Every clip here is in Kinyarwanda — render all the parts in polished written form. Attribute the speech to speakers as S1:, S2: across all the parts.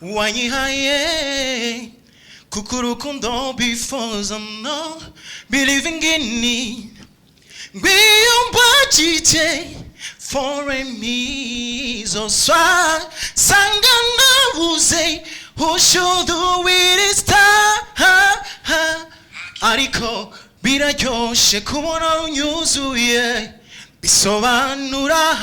S1: wanyihaye kuko urukundo bifuza no believing in it biyumbagije for me so sanga nabuze who should do it is time ariko biraryoshe kubona unyuzuye bisobanura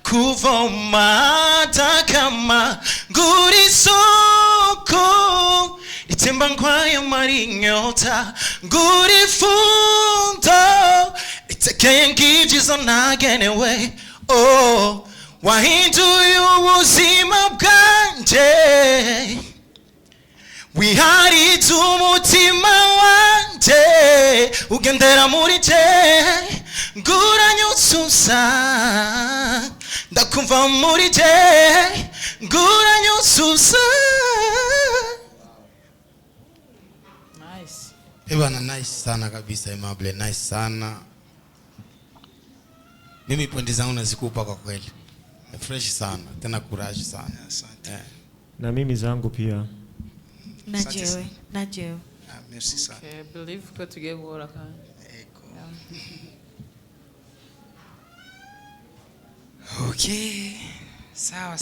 S1: kuvoma takama nguri soko itemba nkwayo marinyota nguri fundo itekeye ngijizo nagenewe oh wahinduye ubuzima bwanje wihariye umutima wanje ugendera muri je nguranyususa ndakumva muri je nguranyususa.
S2: Nice.
S3: Bwana nice sana kabisa Aimable, nice sana. Mimi pointi zangu nazikupa kwa kweli. Fresh sana, tena courage sana. Asante.
S4: Na mimi zangu pia.
S5: Najewe.
S3: Merci sana.
S2: Okay, believe ko tugiye guhora kandi.
S6: Okay. Sawa.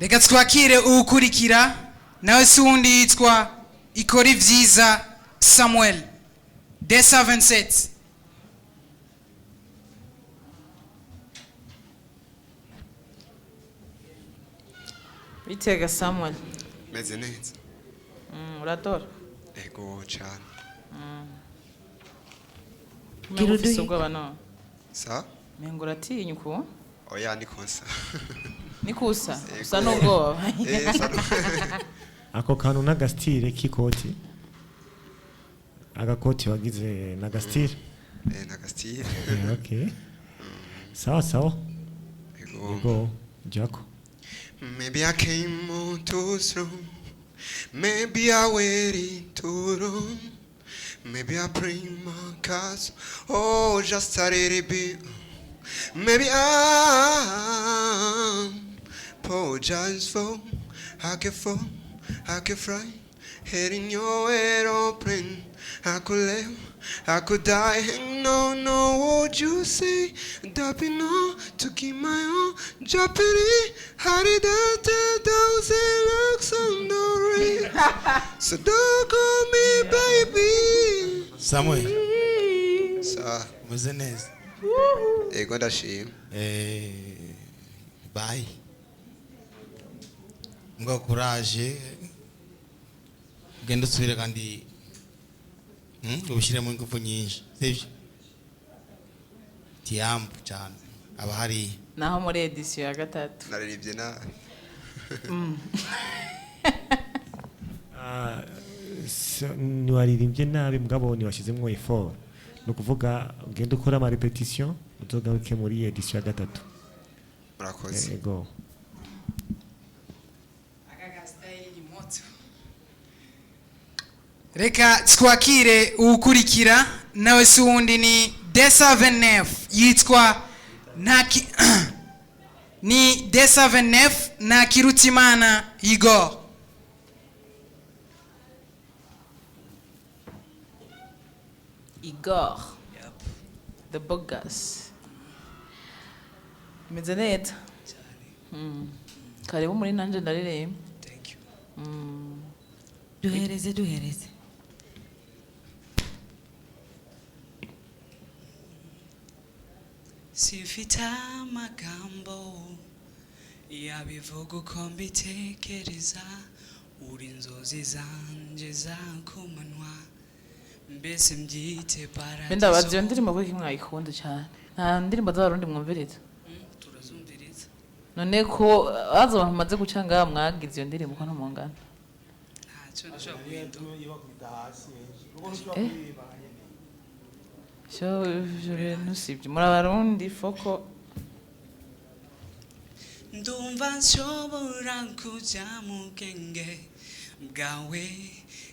S6: Reka twakire ukurikira nawe sundi yitwa ikora ivyiza Samuel. Desa 27.
S2: Bitega Samuel.
S7: Meze neza.
S2: Uratora?
S7: Ego cyane.
S2: Kirudufise ubwoba no.
S7: Sa?
S2: Mengo uratinya uko?
S7: Oya nikosa.
S2: Nikusa? Usa n'ubwoba.
S4: Ako kantu n'agastire k'ikoti. Agakoti wagize n'agastire.
S7: N'agastire.
S4: Okay. Sawa. Ego. Jako.
S7: Maybe I came on too slow. Maybe I waited too long. Maybe I bring my cars. Oh, just a little bit. Maybe I apologize for I could fly, heading your aeroplane. I could live, I could die. No, what you say? Dapping on to keep my own. Japanese, how did that thousand looks on the ring? So don't call me baby.
S3: Samuel.
S7: Sa.
S3: Muzenez.
S7: Ego ndashima.
S3: Bye. Ngo courage. Genda usubire kandi ubishiremo ingufu nyinshi. Sivyo? Tiambu cyane. Abahari.
S2: Naho muri edition ya 3.
S7: Nararibye na.
S4: Niwaririmbye nabi mugabo ni washizemwo effort. Nukuvuga ugenda ukora ama repetition uzogaruke muri edition ya 3.
S7: Murakoze.
S4: Ego.
S6: Reka twakire ukurikira nawe sundi ni Desa 29 yitwa Naki ni Desa 29 na Kirutimana Igor.
S2: Igor. Yep. The Bogas. Meze neza. Karibu muri nanje ndaririmba.
S6: Thank you.
S5: Duhereze.
S8: Sifite amagambo yabivuga uko mbitekereza uri inzozi zanje zakumanwa mbese mbyite paradiso.
S2: Ndabazi ndirimbo ko kimwayikunda cyane. Nta ndirimbo z'abarundi mwumviriza.
S8: Turazumviriza.
S2: None ko azo bamaze gucanga mwagize iyo ndirimbo ko ntamungana.
S8: Ntacyo ndashaka guhindura.
S2: Je nusibye muri abarundi foko
S8: ndumva nshobora kujya mu bwenge bwawe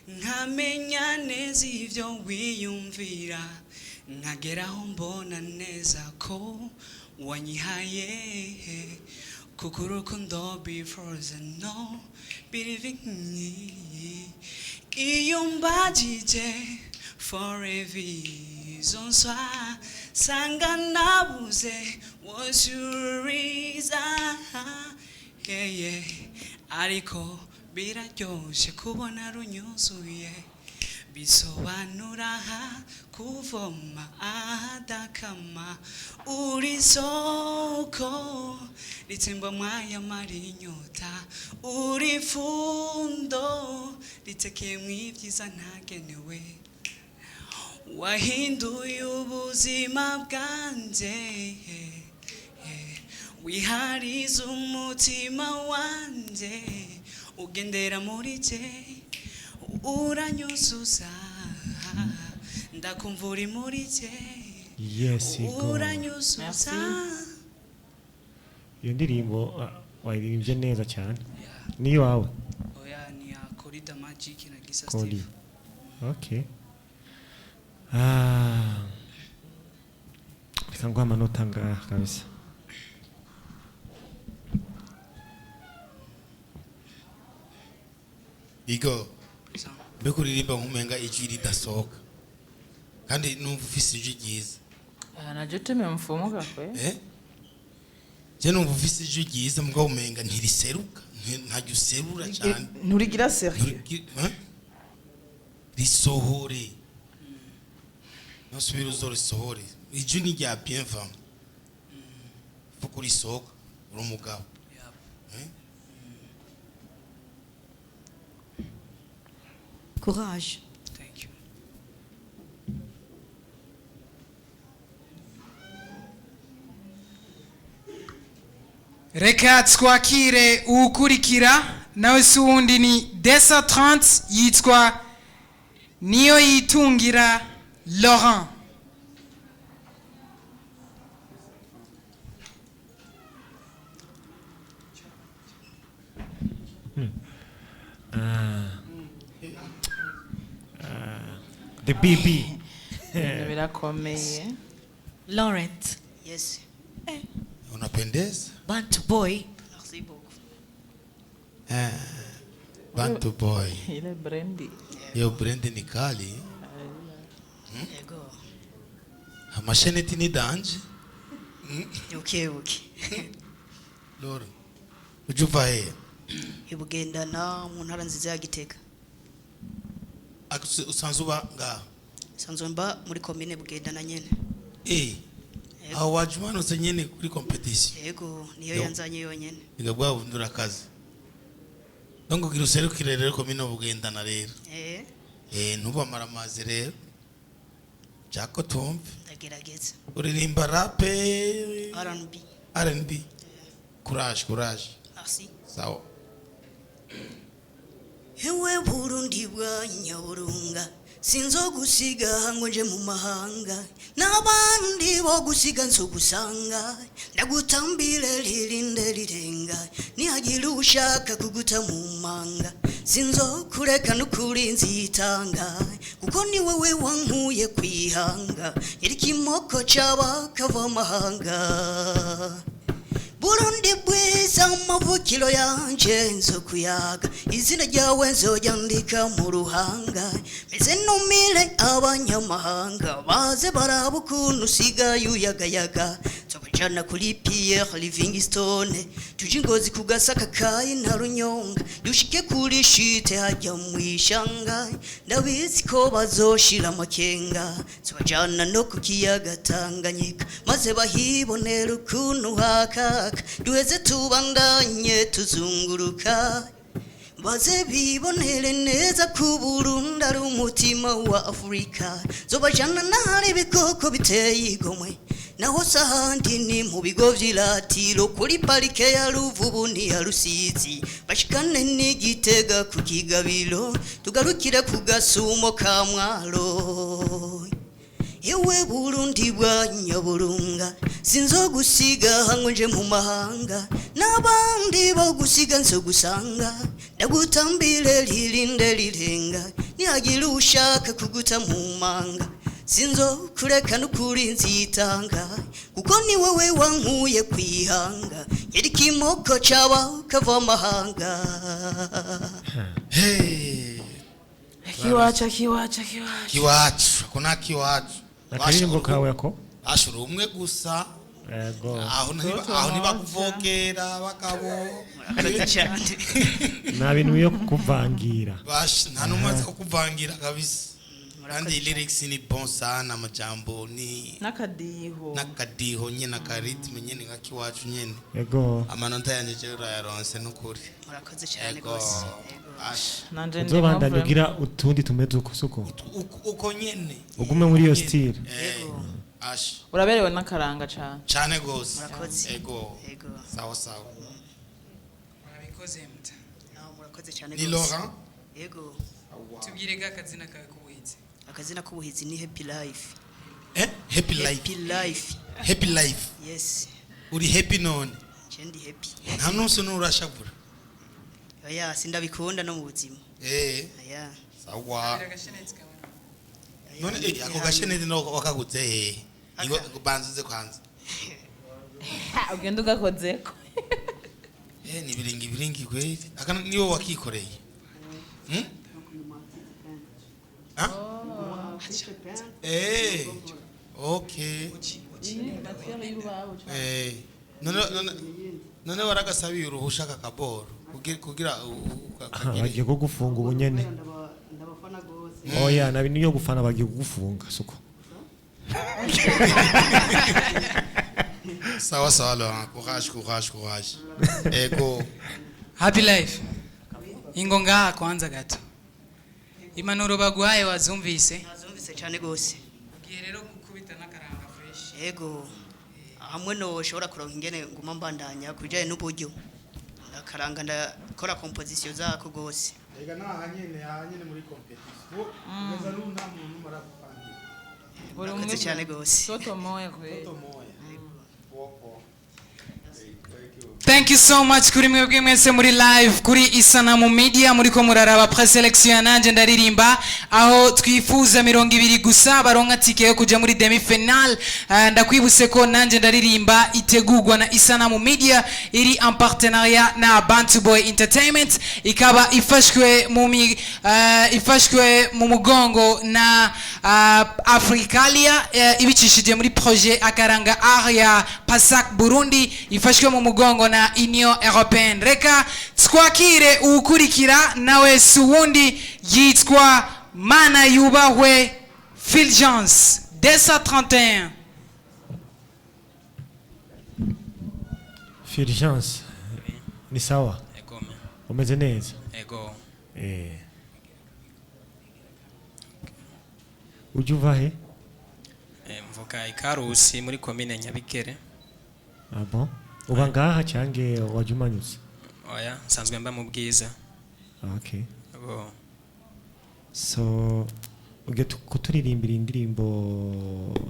S8: nkamenya neza ibyo wiyumvira nkageraho mbona neza ko wanyihaye kuko urukundo befrozen no believing me iyo mbajije for a reason sanga nabuze what's your reason yeah ariko biraryoshe kubona runyuzuye bisobanura kuvoma adakama uri soko ritsemba mwaya mari inyota uri fundo ritekeye mwivyiza ntagenewe wahinduye ubuzima bwanje wihariza umutima wanje ugendera muri je uranyuzuza ndakumva uri muri je
S4: Yes,
S8: uranyuzuza
S4: iyo ndirimbo wayiririmbye neza cyane niyo wawe
S8: oya ni ya Corida Magic na Gisa
S4: Koli.
S8: Steve
S4: Okay. Reka nguha amanota ngaha kabisa.
S3: Igo mbega uririmba nk'umenga ijwi ridasohoka kandi numva ufise ijwi ryiza
S2: najyo teme mfumuka kwe
S3: je numva ufise ijwi ryiza mugabo umenga ntiriseruka ntajya userura cyane
S2: nturigira sérieux
S3: risohore nosubira uzorisohore ijwi ni rya bien femme fuko risohoka uri umugabo
S5: Courage.
S8: thank you
S6: reka twakire ukurikira nawe si wundi ni Desa 30 yitwa niyo yitungira Laurent.
S4: The BB.
S2: birakomeye
S5: Laurent.
S8: yes
S3: unapendeza
S5: Bantu boy.
S8: merci beaucoup
S3: bantu boy
S2: ile brandy
S3: yo brand ni kali
S8: yego
S3: amasheneti ni danje
S8: okay
S3: loro ujuva he
S8: ibugendana mu ntara nziza ya Gitega
S3: usanzuba nga
S8: sanzwe mba muri commune bugendana nyene
S3: aho wajumanutse nyene kuri competition
S8: yego niyo yanzanye yonyene
S3: igabwa bundura akazi donc gira userukire rero commune bugendana rero ntuba maramazi rero jako tumve
S8: ndagerageza
S3: uririmba rap R&B courage
S8: merci
S3: sawa
S8: Ewe Burundi bwa Nyaburunga sinzogusiga ngo nje mu mahanga n'abandi bo gusiga nzogusanga ndagutambire lirinde lirenga nihagira ushaka kuguta mu manga sinzokureka n'ukuri nzitanga kuko ni wowe wankuye kwihanga iri kimoko cyaba kava mahanga Burundi bwiza amavukiro yanje nzokuyaga izina ryawe nzojyandika mu ruhanga meze numire abanyamahanga baze baraba ukuntu usigaye uyagayaga nzobajana kuri Pierre Livingstone tuje ingozi ku Gasaka kayi na Runyonga dushike kuri shite hajya mu ishanga ndabizi ko bazoshira amakenga nzobajana no ku kiyaga Tanganyika maze bahibonera ukuntu haka duheze tubandanye tuzunguruka baze bibonere neza ku Burundi ari umutima wa Afrika zobajana nahari ibikoko biteye igomwe naho sahandi ni mu bigo vy'iratiro kuri parike ya Ruvubu ni ya Rusizi bashikane ni Gitega ku Kigabiro tugarukira ku Gasumo ka Mwaro Ewe Burundi bwa Nyaburunga sinzogusiga ngo nje mu mahanga n'abandi bo gusiga nzogusanga ndagutambire lirinde lirenga nihagira ushaka kuguta mu manga sinzo kureka n'ukuri nzitanga kuko ni wowe wankuye kwihanga yari kimoko caba kava amahanga.
S3: kiwacu kuna kiwacu
S4: akaririmbo kawe ako
S3: ashura umwe gusa
S4: yego
S3: aho ntibakuvogera bakabo
S4: nta bintu yo kuvangira
S3: nta n'umwe kuvangira kabisa kandi lyrics ni bon sana amajambo ni nakadiho nyene akaritme nyene kakiwacu nyene
S4: yego
S3: amanota yanje rero yaronse n'ukuri
S8: murakoze cyane gose
S2: nanje
S4: uzobandanya ugira utundi tumeze uko
S3: nyene
S4: ugume muri iyo style
S2: uraberewe n'akaranga
S3: cyane gose
S8: murakoze
S3: yego sawa sawa
S6: murabikoze muta
S8: murakoze cyane
S3: gose ni Laurent
S8: yego
S6: tubwire akazina kawe kubuhizi.
S8: Akazina k'ubuhizi ni happy life.
S3: Happy life.
S8: Happy life.
S3: Happy life.
S8: Yes.
S3: Uri happy none.
S8: Chendi happy.
S3: Nta nunse nurashavura.
S8: Oya sindabikunda no mu buzima. Aya.
S3: Sawa. None ako gashenezi no wakagutse ingo banzize kwanza.
S2: Ugenda ugakozeko.
S3: Ni biringi kweli. Akana niwo wakikoreye. Okay. None waragasabiye uruhusha kakaboro kugira
S4: bagiye kugufunga ubunyene. Oya nabi niyo gufana bagiye kugufunga suko.
S3: Sawa sawa courage. Ego.
S6: Happy life. Ingonga kwanza gato. Impanuro bagwaye wazumvise?
S8: Nazumvise cyane gose.
S6: Ugiye rero gukubita n'akaranga fresh.
S8: Yego. Hamwe no ushobora kuronka ingene nguma mbandanya kujanye n'uburyo. Akaranga ndakora composition zako gose.
S3: Ega hanyene muri competition. Ugeza nta muntu marakupangira.
S8: Murakoze cyane gose.
S2: Toto moya kwe.
S6: Thank you so much kuri mwebwe mwese muri live kuri Isanamu Media muri ko muraraba preselection nanje ndaririmba aho twifuza 200 gusa baronka tike yo kuja muri demi final. Ndakwibuse ko nanje ndaririmba itegurwa na Isanamu Media iri en partenariat na Bantu Boy Entertainment ikaba ifashwe mu mugongo na Africalia ibicishije muri Projet AkarangaArt ya PassacBurundi ifashwe mu mugongo na Union Européenne. Reka twakire ukurikira nawe suwundi yitwa Mana Yubahwe Fulgence Desa 31.
S4: Fulgence ni sawa?
S9: Ego.
S4: Umeze neza?
S9: Ego.
S4: Ujuva he?
S9: Mvuka Ikarusi muri commune Nyabikere.
S4: Ah bon? Uba ngaha cyange wajumanyutse?
S9: Oya, nsanzwe mba mu Bwiza.
S4: Okay.
S9: Ego.
S4: So uge kuturirimbira indirimbo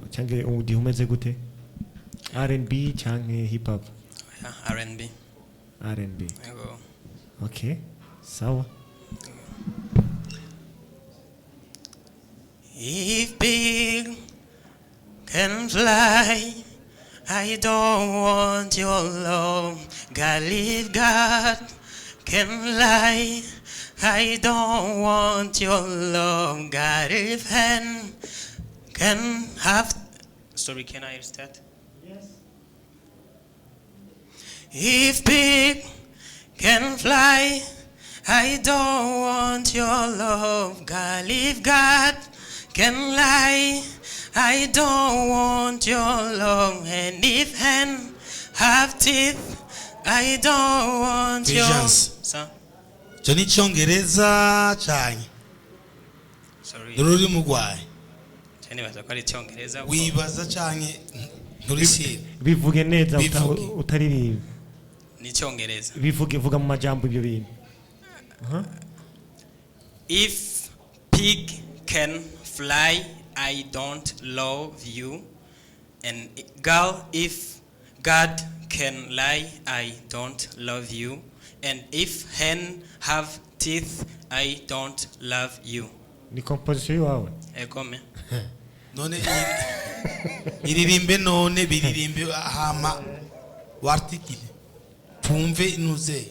S4: cyange udi umeze gute? R&B cyange hip hop?
S9: Oya, R&B.
S4: R&B.
S9: Ego.
S4: Okay. Sawa.
S9: If big can fly, I don't want your love. God, if God can lie, I don't want your love. God, if hand can have. Sorry, can I start? Yes. If pig can fly, I don't want your love. God, if God can lie, I don't want your love. And if hand have teeth, I don't want
S3: Fulgence.
S9: Sir?
S3: Johnny Chongereza cyane.
S9: Sorry.
S3: Ruri mugwaye.
S9: Nibaza ko ari Icyongereza.
S3: Wibaza cyane nturisi.
S4: Bivuge neza utaririmba.
S9: Ni Icyongereza.
S4: Bivuge vuga mu majambo ibyo bintu.
S9: If pig can fly, I don't love you. And girl, if God can lie, I don't love you. And if hen have teeth, I don't love you.
S4: Ni composition yawe.
S9: Ekome.
S3: none iririmbe none biririmbe hama wartikile tumve inuze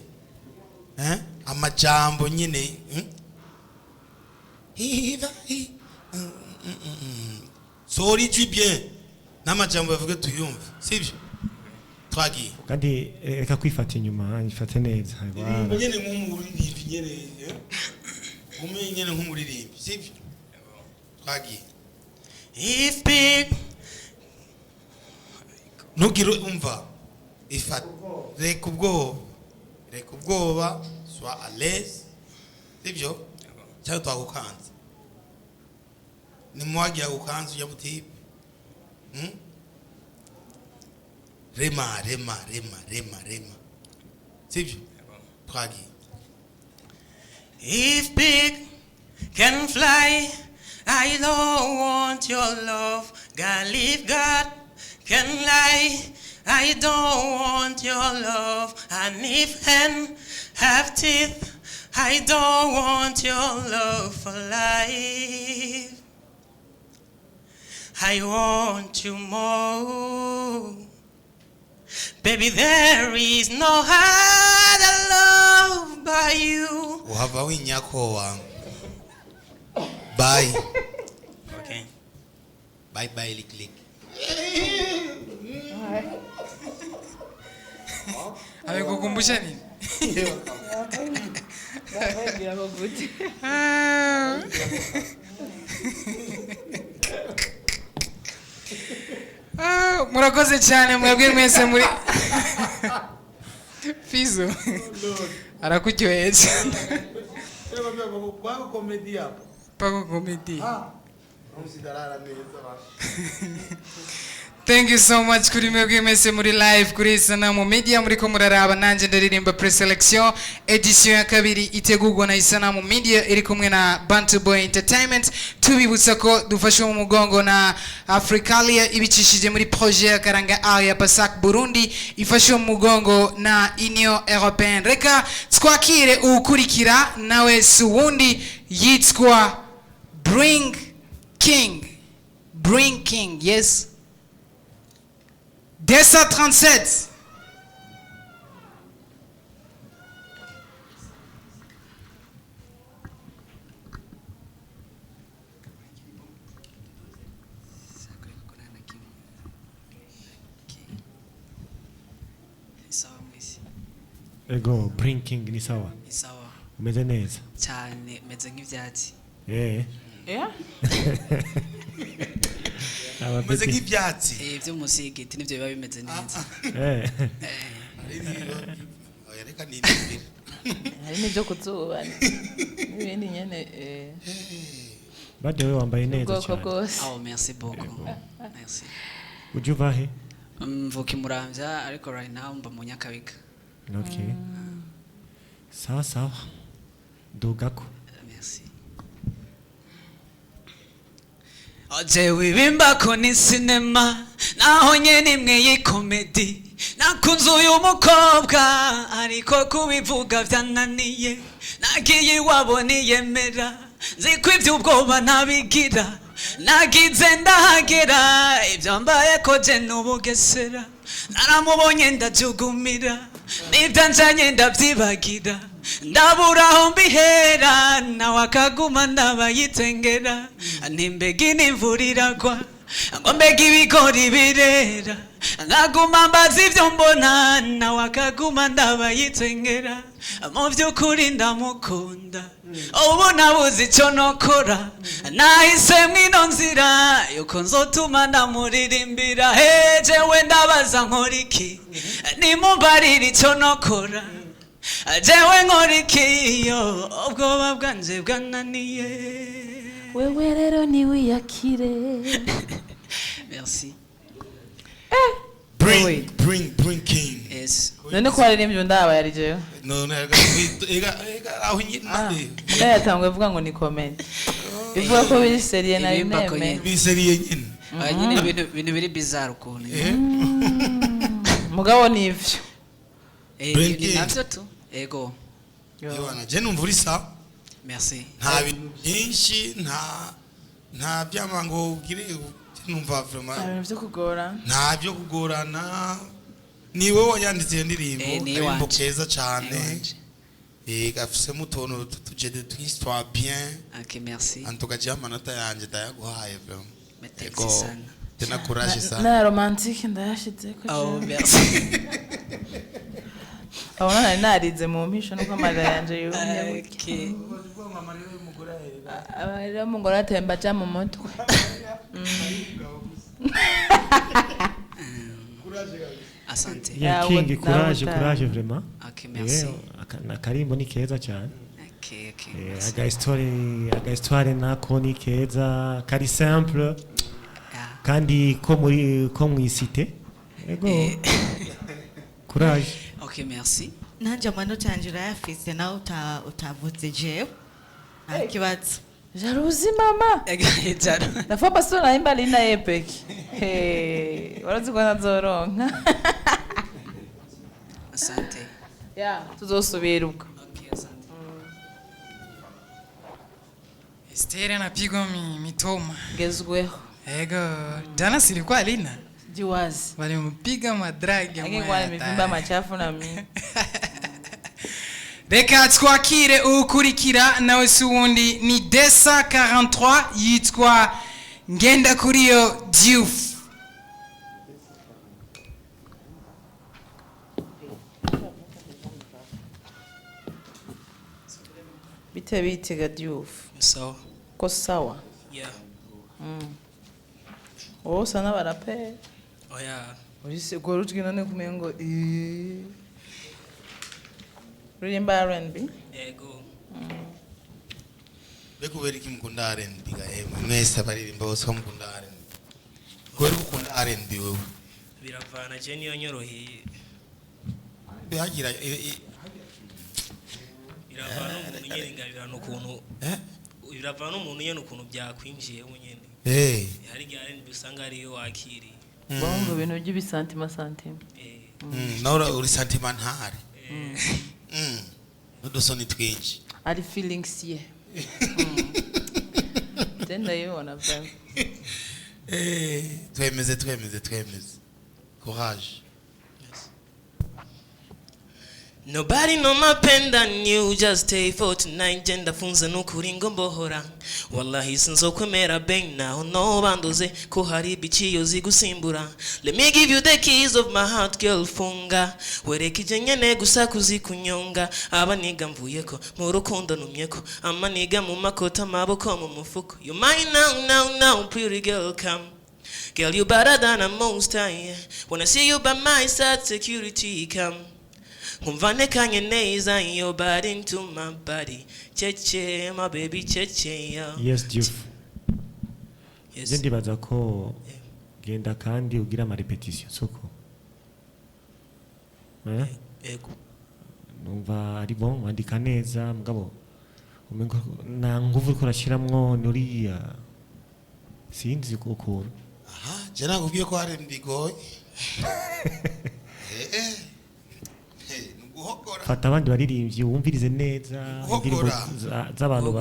S3: amajambo nyine sori tu bien n'amajambo bavuga tuyumve sibyo twagiye
S4: kandi reka kwifata inyuma ifate neza
S3: nyine nk'umuririmbi nyine umenye nyine nk'umuririmbi sibyo twagiye
S9: If big
S3: ntugire umva ifata reka ubwoba sois à l'aise sibyo cyangwa twagukanze ni mwagiye gukanza ujya butipe rema sibyo twagiye
S9: If big can fly, I don't want your love. God, if God can lie, I don't want your love. And if hen have teeth, I don't want your love for life. I want you more. Baby, there is no other love by you.
S3: uhava winyako wangu bye
S9: Okay.
S3: bye lick
S6: amekukumbusha nini? Murakoze cyane mwebwe mwese muri Fizo arakuryoheye cyane pako komedi. Thank you so much kuri mwebwe mwese muri live kuri Isanamu Media muri ko muraraba nanje ndaririmba preselection edition ya kabiri itegurwa na Isanamu Media iri kumwe na Bantu Boy Entertainment. Tubibutsa ko dufashwe mu mugongo na Africalia ibicishije muri Projet AkarangaArt ya PassacBurundi ifashwe mu mugongo na Union Européenne. Reka twakire ukurikira nawe suwundi yitwa Bring King, yes. Desa 37.
S4: Ego Bring King ni sawa.
S10: Ni sawa.
S4: Umeze neza.
S10: Cyane meze nk'ivyatsi.
S3: umeze nk'ibyatsi
S10: Byo musigiti nivyo biba bimeze neza.
S3: reka nindire
S2: hari n'ibyo kuzuba n'ibindi nyene
S4: bade we wambaye neza cyane.
S10: Oh, merci beaucoup. Merci.
S4: Ujya uva he?
S10: Mvuka Muramvya ariko right now mba mu Nyakabiga.
S4: Okay. Sawa dugako.
S10: Merci. Jewe bimba ko ni cinema naho nyene imwe yikomedi nakunze uyu mukobwa ariko kubivuga vyananiye nagiye waboniye mera ziko ivy'ubwoba nabigira nagize ndahagera ibyo mbaye ko je n'ubugesera naramubonye ndajugumira nibyo njanye ndavyibagira ndabura aho mbihera nawe akaguma ndabayitengera ntimbega imvura iragwa ngo mbega ibigori birera nkaguma mbaza ibyo mbona nawe akaguma ndabayitengera mu by'ukuri ndamukunda ubu nabuze icyo nokora nahisemo ino nzira yuko nzotuma ndamuririmbira jewe ndabaza nkora iki nimumbarire icyo nokora jewe nkora iki iyo ubwoba bwanje bwananiye
S2: wewe rero niwiyakire.
S10: Merci.
S3: Bring King.
S10: Yes.
S2: None ko waririmbye ndaba yari jewe.
S3: none ega aho nyine
S2: yatangwe vuga ngo ni comment. Ivuga ko biri serie na meme.
S3: biseriye nyine
S10: Nyine ibintu biri bizarre ukuntu.
S2: Mugabo nivyo.
S10: Ni navyo tu. Ego.
S3: Yona je numva uri sa.
S10: Merci.
S3: Nta bintu byinshi nta byamango ugire numva vraiment
S2: ibintu byo kugora
S3: nta byo kugorana niwe wanyanditse iyo ndirimbo karimbo keza cyane gafisemo utuntu tujede tw'histoire bien.
S10: Ok, merci.
S3: En tout cas amanota yanjye ndayaguhaye vraiment.
S10: Merci sana.
S3: Tena courage sana.
S2: Na romantique ndayashitse ko.
S10: Oh, merci.
S2: Abona narize mu mpisho nuko amarira yanje yumye.
S10: Ok.
S2: Abarira umugore atemba ja mu mutwe.
S10: Asante.
S4: Ya King, courage vraiment.
S10: Ok, merci.
S4: Karimbo ni keza cyane.
S10: Ok.
S4: Aga histoire nako ni keza, kari simple. Kandi ko mwisite. Ego. Courage.
S10: Ok, merci.
S5: Nanje amanota yanje urayafise nawe utavuze jewe. Akibazo.
S2: Jalousie mama.
S10: Jaro.
S2: Nafa baso na imba lina epic. Warazi kwa nazoronka.
S10: Asante.
S2: Ya, tuzosubira ubwo.
S10: Okay, asante.
S6: Esther anapigwa mitoma.
S2: Gezweho.
S6: Ego, jana silikuwa Lina.
S2: Jiwazi.
S6: Walimpiga madragi
S2: mwa. Kwa mivimba machafu na mimi.
S6: Reka twakire ukurikira nawe suwundi ni Desa 43 yitwa Ngenda Kuriyo Diouf.
S2: Bite ga Diouf.
S10: Sawa.
S2: Ko sawa.
S10: Yeah.
S2: Oh sana barape.
S10: Oh yeah.
S2: Urisi gorujwe none kumengo Uririmba R&B?
S10: Ego.
S3: Bekubera iki mukunda R&B ga mwese abaririmba bose mukunda R&B. Kubera ukunda R&B wewe.
S9: Biravana je niyo nyoroheye.
S3: Bihagira
S9: biravana umuntu nyene ngabirana ukuntu biravana umuntu nyene ukuntu byakwinjiye nyene. Hari R&B usanga ariyo wakiri.
S2: Bongo bintu by'ibisantima santima.
S3: Naura uri sentimentale. Nudusoni twinshi.
S2: Ari feelings ye. Tenda yona bwa.
S3: Twemeze. Courage.
S9: Nobody know my pen than you, just stay for tonight. Jenda funza nukuri ngombohora. Wallahi sinzokwemera bang now, no bandoze ko hari ibicishije zigusimbura. Let me give you the keys of my heart, girl funga. Werekije nyene gusa kuzikunyonga. Abaniga mvuyeko mu rukundo numyeko. Amaniga mu makota maboko mu mufuko. You mine now, pretty girl come. Girl you better than a most high. When I see you by my side, security come. Kumvane kanye neza your body into my body. Cheche, my baby, cheche, yeah.
S4: Yes, Diouf. Yes. Ndibaza ko genda kandi ugira ama repetition soko.
S9: Ego.
S4: Numva ari bon wandika neza mugabo. Umengo na nguvu ko rashiramwo nuriya. Sinzi ukuntu.
S3: Aha, je nakubwiye ko R&B goye.
S4: Fata abandi baririmbyi wumvirize neza indirimbo z'abantu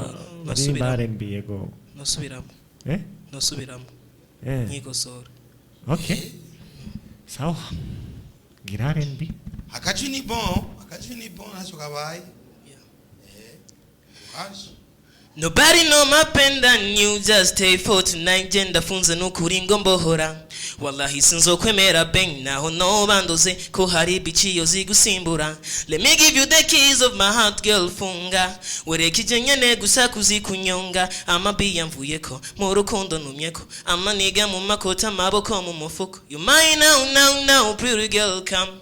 S4: baririmba R&B yego.
S9: Nosubiramo. Nosubiramo. Nkikosora.
S4: Okay. Sawa. Gira R&B.
S3: Akaji ni bon nacho kabaye.
S9: Nobody know my pen than you, just stay for tonight. Jenda funza nukuri ngombohora. Wallahi sinzokwemera bang naho no bandoze ko hari ibicishije zigusimbura. Let me give you the keys of my heart, girl funga. Werekije nyene gusa kuzikunyonga. Amabiya mvuyeko mu rukundo numyeko. Amaniga mu makota maboko mu mufuko. You mine now, pretty girl come.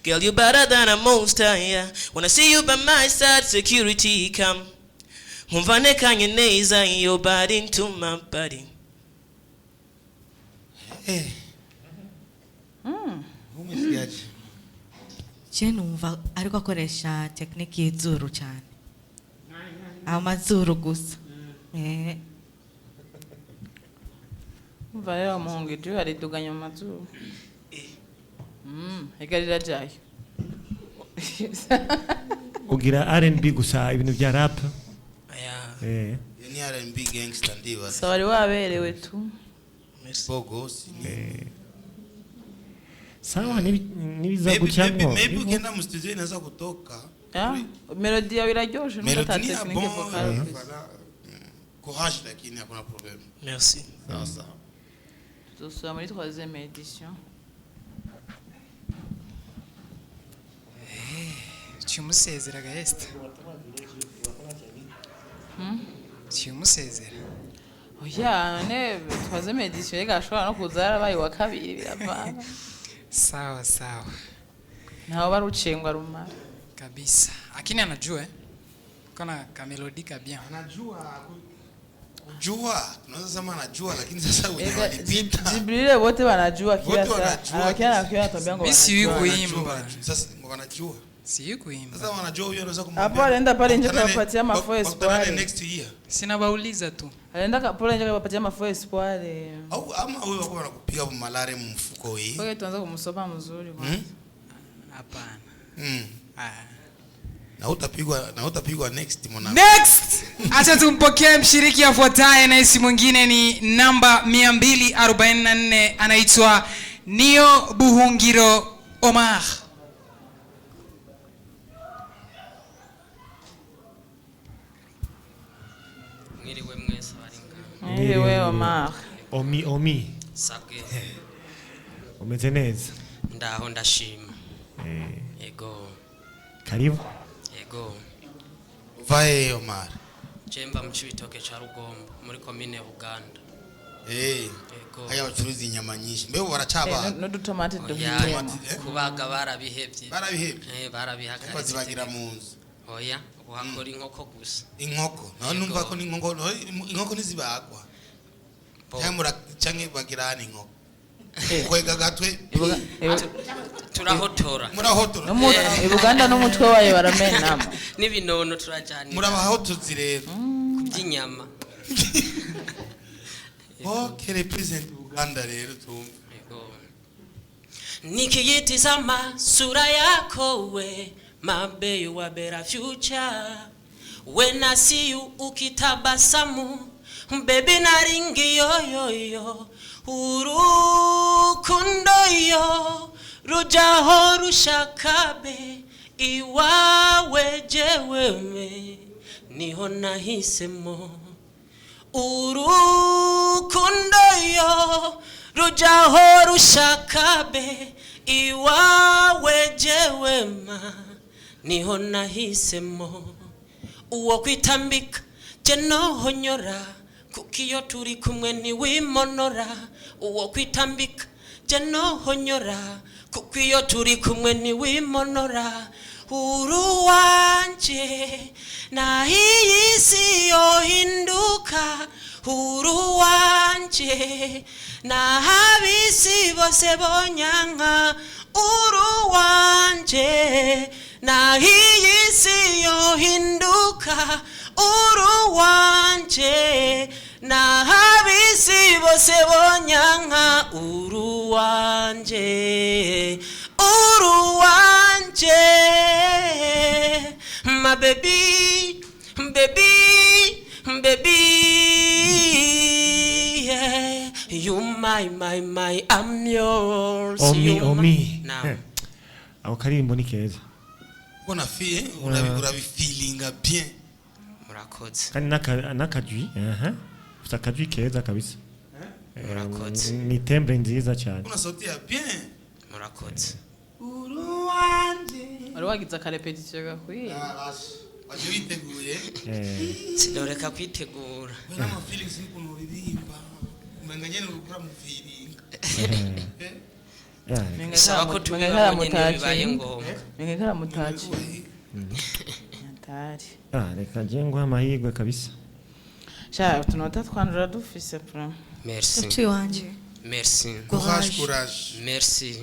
S9: Girl you better than a most high. When I see you by my side, security come. Kumvane kanye neza your body into my body.
S5: Je numva ariko akoresha technique y'izuru cyane. Amazuru gusa.
S2: Umva rero muhungu je ari duganya amazuru. Egarira jayo.
S4: Ugira R&B gusa ibintu bya rap.
S3: Ni R&B gangster ndibaza.
S2: Sawari waberewe tu.
S9: Merci.
S3: Bogos.
S4: Sawa nibiza gucamo.
S3: Maybe ugenda mu studio inaza kutoka.
S2: Melody yawe iraryoshe
S3: n'ubwo technique vocale. Courage lakini hakuna problem.
S9: Merci.
S3: Sawa.
S2: Tuzosubira muri 3e edition.
S6: Cyumusezera Esther. Cyumusezera.
S2: Oya ne 3e edition yegashobora no kuzara bayi wa kabiri biravana.
S6: Sawa.
S2: Nao barucengwa rumara.
S6: Kabisa. Lakini anajua kana kamelodika bien.
S3: Jua, tunaweza sema anajua lakini sasa unalipita.
S2: Jibril wote wanajua kila saa. Anakiana kwa tabia ngo.
S6: Mimi si kuimba.
S3: Sasa wanajua.
S6: Si kuimba.
S3: Sasa wanajua huyo anaweza kumwambia.
S2: Hapo anaenda pale nje kuwapatia mafua espoir.
S3: Next year.
S6: Sina bauliza tu.
S2: Anaenda pale nje kuwapatia mafua espoir.
S3: Au ama huyo wako anakupiga malare mfuko hii.
S2: Wewe tuanza kumsopa mzuri kwanza.
S6: Hapana.
S3: Na utapigwa next mwanangu.
S6: Next! Acha tumpokee mshiriki afuataye na isi mwingine ni namba 244 anaitwa Nio Buhungiro Omar.
S11: Mwiriwe mwese baringa.
S2: Mwiriwe Omar.
S4: Omi.
S11: Sabwe.
S4: Umeze neza?
S11: Ndaho ndashima. Ego.
S4: Karibu.
S11: Ego.
S3: Vae Omar.
S11: Jemba mchibitoke cha Rugombo muri komine Buganda.
S3: Ego. Haya bacuruza inyama nyinshi. Mbe baracaba.
S2: No dutomate duhiyemo.
S11: Kubaga barabihevye.
S3: Barabihevye.
S11: Barabihakara.
S3: Bazibagira munzu.
S11: Oya, uhakora inkoko gusa.
S3: Inkoko. Naho numva ko inkoko nizibagwa. Cyamura canke bagirana inkoko. Kwega gatwe.
S11: Turahotora.
S3: Murahotora.
S2: Buganda n'umutwe wayo baramenama.
S11: N'ibinono turajana.
S3: Murabahotozi rero.
S11: Kuby'inyama.
S3: Okay, represent Uganda rero tumve.
S11: Nikiyitizama sura yako we, my baby, you a better future. When I see you ukitabasamu, baby naringi yo. Urukundo yo, rujaho rushakabe, iwawe jewewe, niho nahisemo. Urukundo yo, rujaho rushakabe, iwawe jewema, niho nahisemo. Uwo kwitambika jeno honyora, kukiyo turi kumwe ni wimonora. Uwo kwitambika jeno honyora, kukiyo turi kumwe ni wimonora. Uru wanje na hii si yohinduka. Uru wanje na habisi bose bonyanka. Uru wanje na hii si yohinduka. Uru wanje na habisi bose bonyanka. Uru wanje my baby, yeah. You my, I'm yours.
S4: Omi.
S11: Now.
S4: Aho karimbo ni keza.
S3: Bona fie, urabi feelinga bien.
S11: Murakoze.
S4: Kandi nakajwi, Futa kajwi keza kabisa.
S11: Murakoze.
S4: Ni tembe nziza cyane.
S3: Una sauti ya bien.
S11: Murakoze.
S2: Wari wagize akarepetition gakwiye.
S3: Waje witeguye.
S11: Sidoreka kwitegura.
S3: Bana ma feelings n'ukuntu uririmba. Umenganye n'ukura mu feeling.
S11: Saba ko tubira nyene bibaye ngombwa.
S2: Mengekara mutachi. Natari.
S4: Reka jengwa amahirwe kabisa.
S2: Sha tunota twandura dufise pra.
S11: Merci.
S5: Tu wanje.
S11: Merci.
S3: Courage.
S11: Merci.